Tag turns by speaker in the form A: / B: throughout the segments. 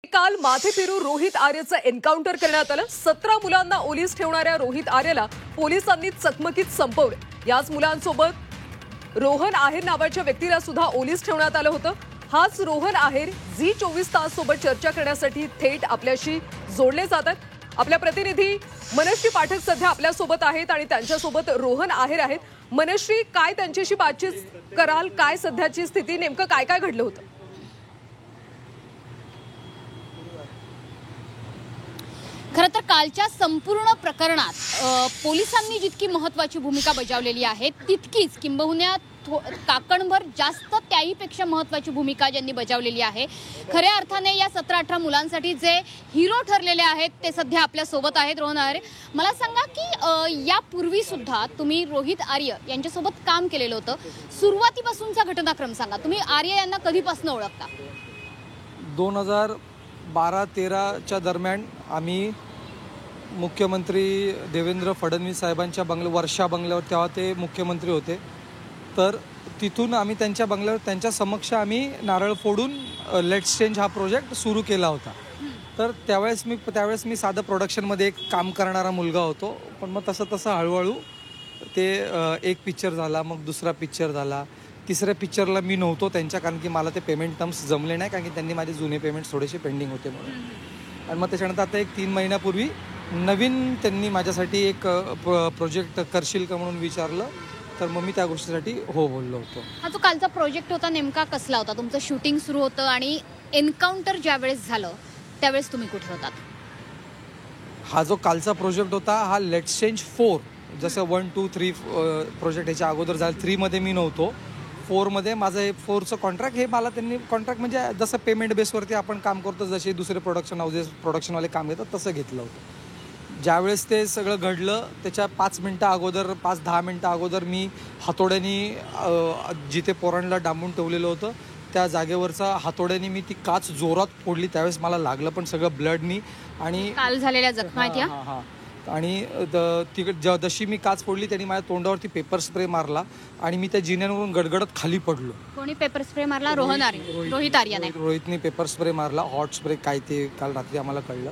A: काल माथेफिरू रोहित आर्यचं एन्काउंटर करण्यात आलं। 17 मुलांना ओलीस ठेवणाऱ्या रोहित आर्यला पोलिसांनी चकमकीत संपवलं। याच मुलांसोबत रोहन आहेर नावाच्या व्यक्तीला सुद्धा ओलीस ठेवण्यात आलं होतं। हाच रोहन आहेर झी 24 तास सोबत चर्चा करण्यासाठी थेट आपल्याशी जोडले जातात। आपल्या प्रतिनिधी मनश्री पाठक सध्या आपल्या सोबत आहेत आणि त्यांच्या सोबत रोहन आहेर आहेत। मनश्री, काय त्यांच्याशी बातचीत कराल? काय सध्याची स्थिती, नेमकं काय काय घडलं होतं?
B: खरं तर कालच्या संपूर्ण प्रकरणात पोलिसांनी जितकी महत्त्वाची भूमिका बजावलेली आहे तितकीच किंबहुना काकणभर जास्त त्याहीपेक्षा महत्त्वाची भूमिका ज्यांनी बजावलेली आहे। खऱ्या अर्थाने या 17-18 मुलांसाठी जे हिरो ठरलेले आहेत ते सध्या आपल्या सोबत आहेत। रोहन आर्य, मला सांगा की यापूर्वी सुद्धा तुम्ही रोहित आर्य यांच्यासोबत काम केलेलं होतं। सुरुवातीपासूनचा घटनाक्रम सांगा, तुम्ही आर्य यांना कधीपासून ओळखता?
C: 2012-13च्या दरम्यान आम्ही मुख्यमंत्री देवेंद्र फडणवीस साहेबांच्या वर्षा बंगल्यावर, तेव्हा ते मुख्यमंत्री होते, तर तिथून आम्ही त्यांच्या बंगल्यावर त्यांच्या समक्ष आम्ही नारळ फोडून लेट्स चेंज हा प्रोजेक्ट सुरू केला होता। तर त्यावेळेस मी साधं प्रोडक्शनमध्ये एक काम करणारा मुलगा होतो, पण मग तसं हळूहळू ते एक पिक्चर झाला, मग दुसरा पिक्चर झाला, तिसऱ्या पिक्चरला मी नव्हतो त्यांच्या, कारण की मला ते पेमेंट टर्म्स जमले नाही, कारण की त्यांनी माझे जुने पेमेंट्स थोडेसे पेंडिंग होते म्हणून। आणि मग त्याच्यानंतर आता एक 3 महिन्यापूर्वी नवीन त्यांनी माझ्यासाठी एक प्रोजेक्ट करशील का म्हणून विचारलं, तर मग मी त्या गोष्टीसाठी हो बोललो होतो।
B: हा जो कालचा प्रोजेक्ट होता नेमका कसला होता? तुमचं शूटिंग सुरू होतं आणि एन्काउंटर ज्यावेळेस झालं त्यावेळेस तुम्ही कुठे होतात?
C: हा जो कालचा प्रोजेक्ट होता हा लेट्स चेंज 4, जसं 1, 2, 3 प्रोजेक्ट ह्याच्या अगोदर झालं। 3 मध्ये मी नव्हतो, 4 मध्ये माझं हे 4चं कॉन्ट्रॅक्ट, हे मला त्यांनी कॉन्ट्रॅक्ट म्हणजे जसं पेमेंट बेसवरती आपण काम करतो, जसे दुसरे प्रोडक्शन हाऊसेस प्रोडक्शनवाले काम घेतात तसं घेतलं होतं। ज्यावेळेस ते सगळं घडलं त्याच्या 5 मिनटं अगोदर, 5-10 मिनटं अगोदर मी हातोड्यानी जिथे पोरांना डांबून ठेवलेलं होतं त्या जागेवरचा हातोड्यानी मी ती काच जोरात फोडली। त्यावेळेस मला लागलं पण सगळं ब्लडनी, आणि
B: काल झालेल्या जखमा आहेत या।
C: आणि जशी मी काच फोडली त्यांनी माझ्या तोंडावरती पेपर स्प्रे मारला आणि मी त्या जिन्यांवरून गडगडत खाली पडलो।
B: कोणी पेपर स्प्रे मारला? रोहन आर्य, रोहित आर्यने।
C: रोहितने पेपर स्प्रे मारला, हॉट स्प्रे काय ते काल रात्री आम्हाला कळलं।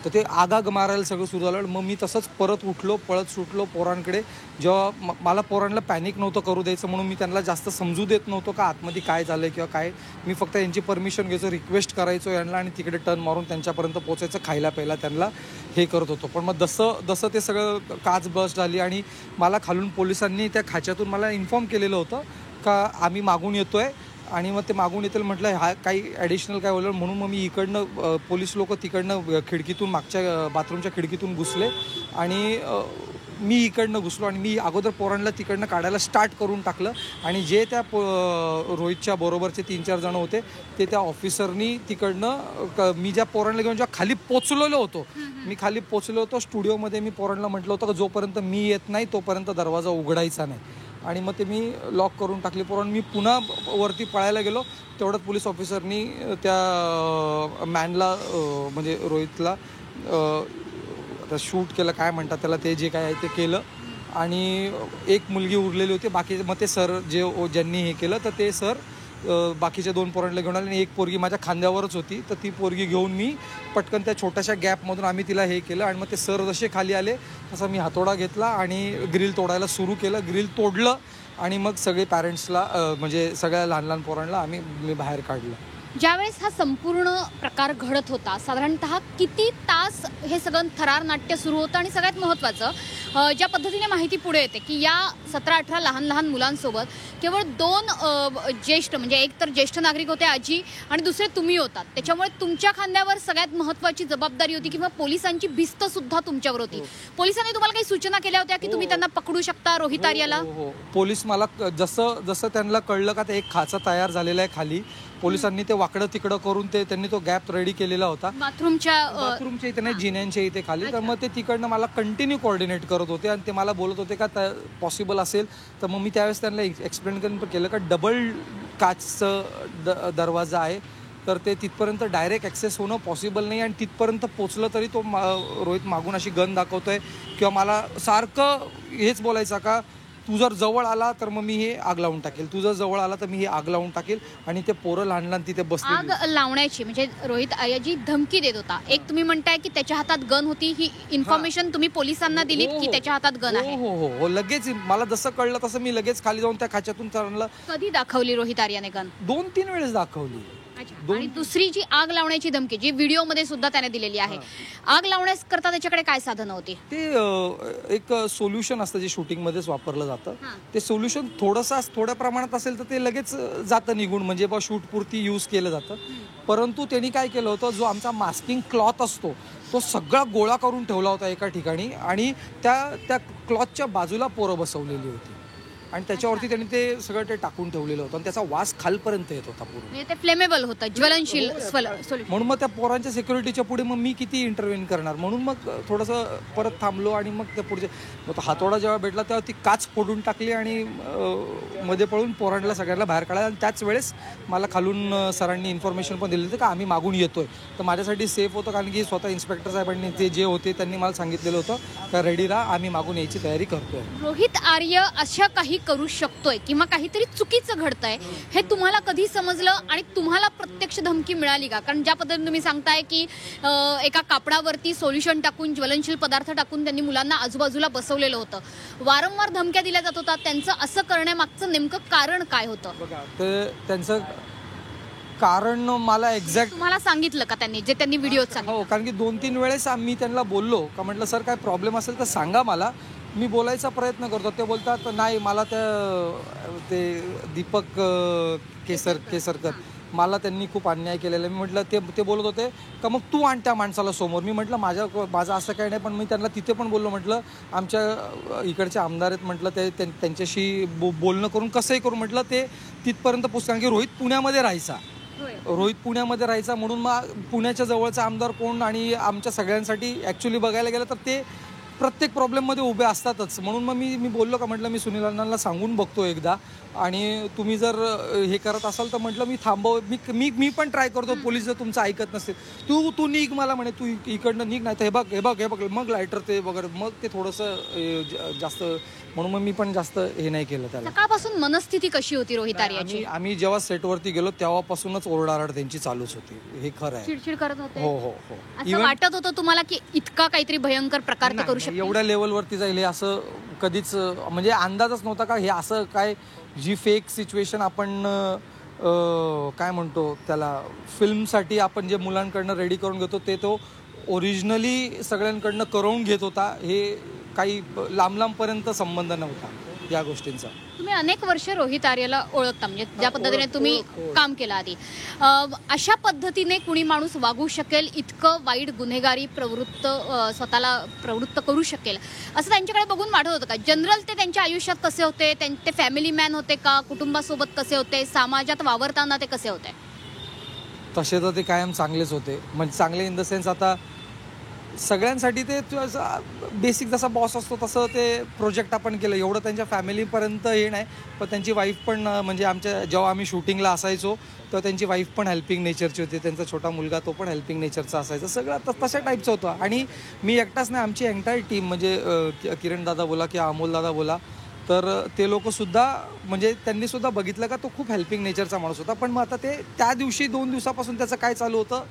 C: तर ते आगाग मारायला सगळं सुरू झालं। मग मी तसंच परत उठलो, पळत सुटलो पोरांकडे। जेव्हा मला पोरांना पॅनिक नव्हतं करू द्यायचं म्हणून मी त्यांना जास्त समजू देत नव्हतो का आतमध्ये काय झालं किंवा काय। मी फक्त यांची परमिशन घ्यायचो, रिक्वेस्ट करायचो यांना, आणि तिकडे टर्न मारून त्यांच्यापर्यंत पोहोचायचं, खायला प्यायला त्यांना हे करत होतो। पण मग जसं ते सगळं काच बस्ट झाली आणि मला खालून पोलिसांनी त्या खाच्यातून मला इन्फॉर्म केलेलं होतं का आम्ही मागून येतोय, आणि मग ते मागून येतील म्हटलं हा काही ॲडिशनल काय बोललं म्हणून मग मी इकडनं पोलीस लोक तिकडनं खिडकीतून, मागच्या बाथरूमच्या खिडकीतून घुसले आणि मी इकडनं घुसलो आणि मी अगोदर पोरांना तिकडनं काढायला स्टार्ट करून टाकलं। आणि जे त्या रोहितच्या बरोबरचे 3-4 जण होते ते त्या ऑफिसरनी तिकडनं मी ज्या पोरांना घेऊन जेव्हा खाली पोचलेलो होतो स्टुडिओमध्ये, मी पोरांना म्हटलं होतं की जोपर्यंत मी येत नाही तोपर्यंत दरवाजा उघडायचा नाही, आणि मग ते मी लॉक करून टाकले पोरांना। मी पुन्हा वरती पळायला गेलो, तेवढ्यात पोलीस ऑफिसरनी त्या मॅनला म्हणजे रोहितला शूट केलं, काय म्हणतात त्याला, ते जे काय आहे ते केलं। आणि एक मुलगी उरलेली होती, बाकी मग ते सर ज्यांनी हे केलं तर ते सर बाकीच्या 2 पोरांना घेऊन आले आणि एक पोरगी माझ्या खांद्यावरच होती, तर ती पोरगी घेऊन मी पटकन त्या छोट्याशा गॅपमधून आम्ही तिला हे केलं। आणि मग ते सर जसे खाली आले तसं मी हातोडा घेतला आणि ग्रिल तोडायला सुरू केलं। ग्रिल तोडलं आणि मग सगळे पॅरेंट्सला म्हणजे सगळ्या लहान लहान पोरांना मी बाहेर काढलं।
B: ज्यावेळेस हा संपूर्ण प्रकार घडत होता साधारणतः किती तास हे सगळं थरार नाट्य सुरू होतं? आणि सगळ्यात महत्त्वाचं, ज्या पद्धतीने माहिती पुढे येते की या 17-18 लहान मुलांसोबत केवळ 2 ज्येष्ठ, म्हणजे एक तर ज्येष्ठ नागरिक होते आजी आणि दुसरे तुम्ही होतात, त्याच्यामुळे तुमच्या खांद्यावर सगळ्यात महत्त्वाची जबाबदारी होती किंवा पोलिसांची भिस्त सुद्धा तुमच्यावर होती। पोलिसांनी तुम्हाला काही सूचना केल्या होत्या की तुम्ही त्यांना पकडू शकता रोहित आर्याला?
C: पोलीस मला जसं त्यांना कळलं का ते एक खाचा तयार झालेला आहे खाली, पोलिसांनी ते वाकडं तिकडं करून त्यांनी तो गॅप रेडी केलेला होता बाथरूमच्या इथे नाही, जिन्यांच्या इथे खाली। तर मग ते तिकडनं मला कंटिन्यू कोऑर्डिनेट करत होते आणि ते मला बोलत होते का पॉसिबल असेल तर मग मी त्यावेळेस त्यांना एक्सप्लेन केलं का डबल काचचं दरवाजा आहे, तर ते तिथपर्यंत डायरेक्ट ॲक्सेस होणं पॉसिबल नाही, आणि तिथपर्यंत पोचलं तरी तो रोहित मागून अशी गन दाखवतोय किंवा मला सारखं हेच बोलायचा का तू जर जवळ आला तर मग मी हे आग लावून टाकेल, तू जर जवळ आला तर मी हे आग लावून टाकेल. आणि ते पोरं लहान लहान तिथे बसले.
B: आग लावण्याची म्हणजे रोहित आर्याजी धमकी देत होता. एक तुम्ही म्हणताय की त्याच्या हातात गन होती, ही इन्फॉर्मेशन तुम्ही पोलिसांना दिलीत की त्याच्या हातात गन आहे?
C: हो हो हो, लगेच मला जसं कळलं तसं मी लगेच खाली जाऊन त्या खाच्यातून चढलं.
B: कधी दाखवली रोहित आर्याने गन?
C: 2-3 वेळेस दाखवली.
B: आणि दुसरी जी आग लावण्याची धमकी जी व्हिडिओ मध्ये सुद्धा त्याने दिलेली आहे, आग लावण्यास करता त्याच्याकडे काय साधनं होती?
C: ते एक सोल्युशन असतं जे शूटिंग मध्येच वापरलं जातं. ते सोल्युशन थोड्या प्रमाणात असेल तर ते लगेच जातं निघून, म्हणजे बा शूट पुरती यूज केलं जातं. परंतु त्यांनी काय केलं होतं, जो आमचा मास्किंग क्लॉथ असतो तो सगळा गोळा करून ठेवला होता एका ठिकाणी आणि त्या क्लॉथच्या बाजूला पोरं बसवलेली होती आणि त्याच्यावरती त्यांनी ते सगळं ते टाकून ठेवलेलं होतं आणि त्याचा वास खालपर्यंत येत होता पूर्ण.
B: म्हणजे ते फ्लेमेबल होतं, ज्वलनशील.
C: म्हणून मग त्या पोरांच्या सिक्युरिटीच्या पुढे मग मी किती इंटरव्हेन करणार, म्हणून मग थोडंसं परत थांबलो आणि मग त्या पुढचे हातोडा जेव्हा भेटला तेव्हा ती काच फोडून टाकली आणि मध्ये पळून पोरांना सगळ्यांना बाहेर काढला. आणि त्याच वेळेस मला खालून सरांनी इन्फॉर्मेशन पण दिली होती का आम्ही मागून येतोय. तर माझ्यासाठी सेफ होतं, कारण की स्वतः इन्स्पेक्टर साहेबांनी ते जे होते त्यांनी मला सांगितलेलं होतं का रेडी राहा, आम्ही मागून यायची तयारी करतोय.
B: रोहित आर्य अशा काही करू शकतोय किंवा काहीतरी चुकीचं घडतंय हे तुम्हाला कधी समजलं आणि तुम्हाला प्रत्यक्ष धमकी मिळाली का? कारण ज्या पद्धतीने तुम्ही सांगताय की एका कापडावरती सोल्युशन टाकून, ज्वलनशील पदार्थ टाकून त्यांनी मुलांना आजूबाजूला बसवलेलं होतं, वारंवार धमक्या दिल्या जात होता, त्यांचं असं करण्यामागचं नेमकं कारण काय होतं?
C: बघा, ते त्यांचं कारण मला एक्झॅक्ट
B: तुम्हाला सांगितलं का त्यांनी, जे त्यांनी व्हिडिओत सांगितलं?
C: हो, कारण की 2-3 वेळेस आम्ही त्यांना बोललो का, म्हटलं सर काय प्रॉब्लेम असेल तर सांगा मला, मी बोलायचा प्रयत्न करतो. ते बोलतात नाही मला ते दीपक केसरकर मला त्यांनी खूप अन्याय केलेला. मी म्हटलं ते बोलत होते का मग तू आण त्या माणसाला समोर. मी म्हटलं माझं असं काही नाही, पण मी त्यांना तिथे पण बोललो, म्हटलं आमच्या इकडचे आमदार आहेत, म्हटलं त्यांच्याशी बोलणं करून कसंही करून म्हटलं ते तिथपर्यंत पोचतं. कारण की रोहित पुण्यामध्ये राहायचा म्हणून मग पुण्याच्या जवळचा आमदार कोण आणि आमच्या सगळ्यांसाठी ॲक्च्युली बघायला गेलं तर ते प्रत्येक प्रॉब्लेममध्ये उभे असतातच. म्हणून मग मी बोललो का, म्हटलं मी सुनील अण्णांना सांगून बघतो एकदा आणि तुम्ही जर हे करत असाल तर म्हटलं मी थांबव, मी पण ट्राय करतो. पोलीस जर तुमचं ऐकत नसतील तू निघ, मला म्हणे तू इकडनं निघ, नाही तर हे बघ मग लायटर ते वगैरे, मग ते थोडंसं जास्त, म्हणून मग मी पण जास्त हे नाही केलं त्याला.
B: सकाळपासून मनस्थिती कशी होती रोहित आर्याची?
C: आम्ही जेव्हा सेटवरती गेलो तेव्हापासूनच ओरडारड त्यांची चालूच होती, हे खरं आहे.
B: चिडचिड करत होते?
C: हो.
B: असं वाटत होतं तुम्हाला की इतका काहीतरी भयंकर प्रकार ते करू शकतो?
C: एवढ्या लेवलवरती जाईल हे असं कधीच म्हणजे अंदाजच नव्हता का हे असं काय, जी फेक सिच्युएशन आपण काय म्हणतो त्याला, फिल्मसाठी आपण जे मुलांकडनं रेडी करून घेतो ते तो ओरिजिनली सगळ्यांकडनं करवून घेत होता. हे काही लांबपर्यंत संबंध नव्हता या गोष्टींचा.
B: तुम्ही अनेक वर्ष रोहित आर्याला ओळखता, म्हणजे ज्या पद्धतीने तुम्ही काम केलं आधी, अशा पद्धतीने कुणी माणूस वागू शकेल, इतकं वाईट गुन्हेगारी स्वतःला प्रवृत्त करू शकेल असं त्यांच्याकडे बघून वाटत होतं का? जनरल ते त्यांच्या आयुष्यात कसे होते, ते फॅमिली मॅन होते का, कुटुंबासोबत कसे होते, समाजात वावरताना ते कसे होते?
C: तसे तर ते कायम चांगलेच होते, म्हणजे चांगले इन द सेन्स आता सगळ्यांसाठी ते बेसिक जसा बॉस असतो तसं ते प्रोजेक्ट आपण केलं. एवढं त्यांच्या फॅमिलीपर्यंत हे नाही, पण त्यांची वाईफ पण, म्हणजे आमच्या जेव्हा आम्ही शूटिंगला असायचो तेव्हा त्यांची वाईफ पण हेल्पिंग नेचरची होती, त्यांचा छोटा मुलगा तो पण हेल्पिंग नेचरचा असायचा, सगळं तशा टाईपचं होतं. आणि मी एकटाच नाही, आमची एंटायर टीम, म्हणजे किरण दादा बोला किंवा अमोल दादा बोला, तर ते लोकसुद्धा, म्हणजे त्यांनीसुद्धा बघितलं का तो खूप हेल्पिंग नेचरचा माणूस होता. पण मग आता ते त्या दिवशी 2 दिवसापासून त्याचं काय चालू होतं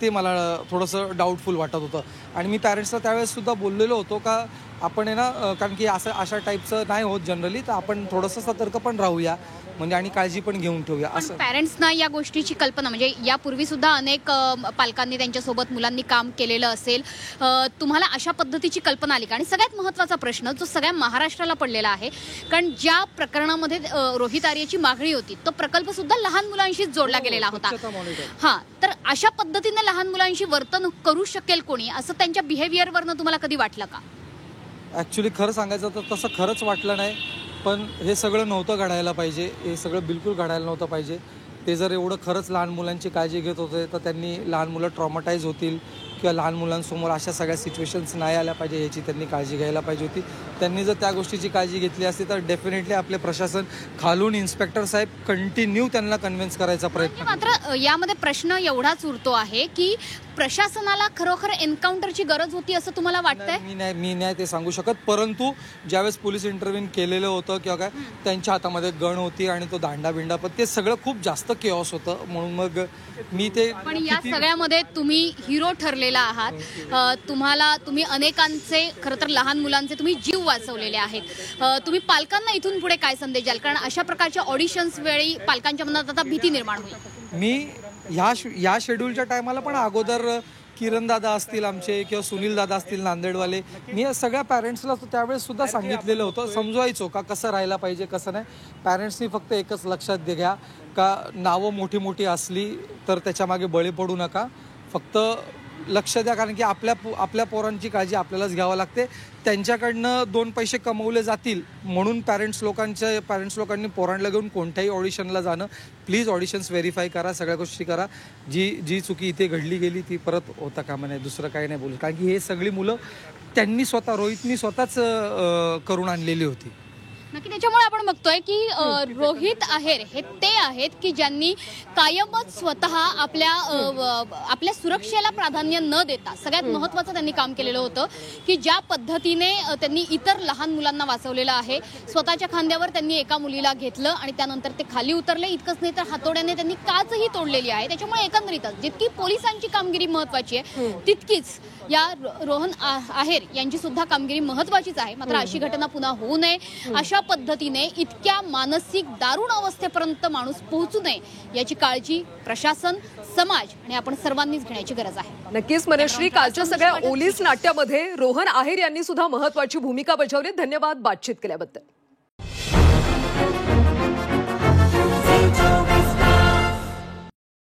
C: ते मला थोडंसं डाऊटफुल वाटत होतं. आणि मी पॅरेंट्सला त्यावेळेससुद्धा बोललेलो होतो का आपण आहे ना, कारण की अशा टाईपचं नाही होत जनरली, तर आपण थोडंसं सतर्क पण राहूया, म्हणजे आणि काळजी पण घेऊन ठेवूया असं.
B: पॅरेंट्सना या गोष्टीची कल्पना, म्हणजे यापूर्वी सुद्धा अनेक पालकांनी त्यांच्यासोबत मुलांनी काम केलेलं असेल, तुम्हाला अशा पद्धतीची कल्पना आली का? आणि सगळ्यात महत्त्वाचा प्रश्न जो सगळ्या महाराष्ट्राला पडलेला आहे, कारण ज्या प्रकरणामध्ये रोहित आर्याची मागणी होती तो प्रकल्प सुद्धा लहान मुलांशीच जोडला गेलेला होता. हां, तर अशा पद्धतीने लहान मुलांशी वर्तन करू शकेल कोणी, असं त्यांच्या बिहेवियरवरनं तुम्हाला कधी वाटलं का?
C: ॲक्च्युली खरं सांगायचं तर तसं खरंच वाटलं नाही, पण हे सगळं नव्हतं घडायला पाहिजे, हे सगळं बिलकुल घडायला नव्हतं पाहिजे. ते जर एवढं खरंच लहान मुलांची काळजी घेत होते तर त्यांनी लहान मुलं ट्रॉमाटाईज होतील किंवा लहान मुलांसमोर अशा सगळ्या सिच्युएशन्स नाही आल्या पाहिजे याची त्यांनी काळजी घ्यायला पाहिजे होती. त्यांनी जर त्या गोष्टीची काळजी घेतली असती तर डेफिनेटली आपले प्रशासन खालून इन्स्पेक्टर साहेब कंटिन्यू त्यांना कन्व्हिन्स करायचा प्रयत्न.
B: मात्र यामध्ये प्रश्न एवढाच उरतो आहे की प्रशासनाला खरोखर एन्काउंटरची गरज होती असं तुम्हाला वाटतंय?
C: मी नाही ते सांगू शकत, परंतु ज्यावेळेस पोलीस इंटरव्ह्यू केलेलं होतं किंवा काय त्यांच्या हातामध्ये गण होती आणि तो दांडा बिंडा, पण ते सगळं खूप जास्त केऑस होतं. म्हणून मग मी ते
B: पण या सगळ्यामध्ये तुम्ही हिरो ठरलेला आहात. तुम्ही अनेकांचे खरं तर लहान मुलांचे तुम्ही जीव वाचवलेले आहेत. तुम्ही पालकांना इथून पुढे काय संदेश द्याल? कारण अशा प्रकारच्या ऑडिशन्स वेळी पालकांच्या मनात आता भीती निर्माण होईल.
C: मी या शेड्यूलच्या टायमाला पण अगोदर किरण दादा असतील आमचे किंवा सुनील दादा असतील नांदेडवाले, मी या सगळ्या पॅरेंट्सला त्यावेळेस सुद्धा सांगितलेलं होतं, समजवायचो का कसं राहायला पाहिजे कसं नाही. पॅरेंट्सनी फक्त एकच लक्षात घ्या का नावं मोठी मोठी असली तर त्याच्यामागे बळी पडू नका, फक्त लक्ष द्या, कारण की आपल्या पोरांची काळजी आपल्यालाच घ्यावं लागते. त्यांच्याकडनं 2 पैसे कमवले जातील म्हणून पॅरेंट्स लोकांनी पोरांना घेऊन कोणत्याही ऑडिशनला जाणं, प्लीज ऑडिशन्स व्हेरीफाय करा, सगळ्या गोष्टी करा. जी चुकी इथे घडली गेली ती परत होता कामा नये, दुसरं काही नाही बोलू. कारण की हे सगळी मुलं त्यांनी रोहितनी स्वतःच करून आणलेली होती.
B: नक्की. त्याच्यामुळे आपण बघतोय की रोहित आहेर हे ते आहेत की ज्यांनी कायमच स्वतः आपल्या सुरक्षेला प्राधान्य न देता सगळ्यात महत्त्वाचं त्यांनी काम केलेलं होतं की ज्या पद्धतीने त्यांनी इतर लहान मुलांना वाचवलेलं आहे. स्वतःच्या खांद्यावर त्यांनी एका मुलीला घेतलं आणि त्यानंतर ते खाली उतरले. इतकंच नाही तर हातोड्याने त्यांनी काचही तोडलेली आहे. त्याच्यामुळे एकंदरीतच जितकी पोलिसांची कामगिरी महत्त्वाची आहे तितकीच या रोहन आहेर यांची सुद्धा कामगिरी महत्त्वाचीच आहे. मात्र अशी घटना पुन्हा होऊ नये, अशा पद्धतीने इतक्या मानसिक दारुण अवस्थेपर्यंत माणूस पोहोचू नये याची काळजी प्रशासन, समाज आणि आपण सर्वांनीच घेण्याची गरज आहे.
A: नक्कीच मनश्री, कालच्या सगळ्या ओलीस नाट्यामध्ये रोहन आहेर यांनी सुद्धा महत्त्वाची भूमिका बजावली. धन्यवाद बातचीत केल्याबद्दल.